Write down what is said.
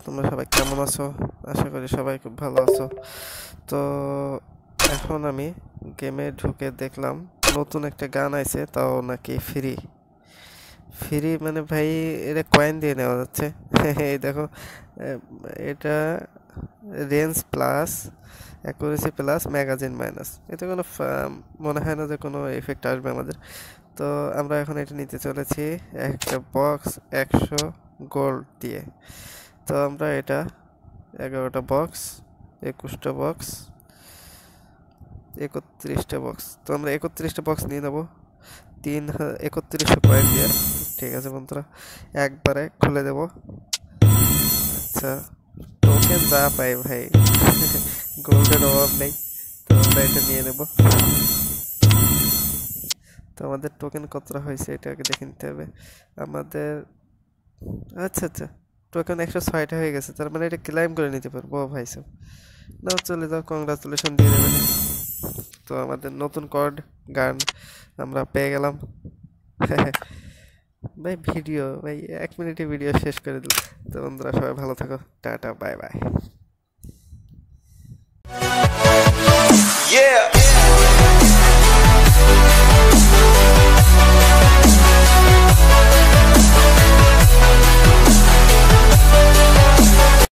তোমরা সবাই কেমন আছো? আশা করি সবাই খুব ভালো আছো। তো এখন আমি গেমে ঢুকে দেখলাম নতুন একটা গান আইছে, তাও নাকি ফ্রি। ফ্রি মানে ভাই, এটা কয়েন দিয়ে নেওয়া যাচ্ছে। এই দেখো, আহ, এটা range plus, accuracy plus, magazine minus. এতে কোনো মনে হয় না যে কোনো এফেক্ট আসবে আমাদের। তো আমরা এখন এটা নিতে চলেছি একটা বক্স 100 গোল্ড দিয়ে। তো আমরা এটা 11টা বক্স, 21টা বক্স, 31টা বক্স, তো আমরা 31টা বক্স নিয়ে নেবো 3100 কয়েন দিয়ে। ঠিক আছে বন্ধুরা, একবারে খুলে দেব। আচ্ছা, টোকেন যা পাই ভাই, গোল্ডের অভাব নেই। তো আমরা এটা নিয়ে নেব। তো আমাদের টোকেন কতটা হয়েছে এটা আগে দেখে নিতে হবে আমাদের। আচ্ছা আচ্ছা, টোকেন 106টা হয়ে গেছে, তার মানে এটা ক্লাইম করে নিতে পারবো। ও ভাই সাব, নাও চলে যাও, কংগ্রাচুলেশন দিয়ে দেবেন। তো আমাদের নতুন কর্ড গান আমরা পেয়ে গেলাম। ভাই ভিডিও, ভাই 1 মিনিটে ভিডিও শেষ করে দিল। তো বন্ধুরা সবাই ভালো থাকো, টাটা বাই বাই। Yeah.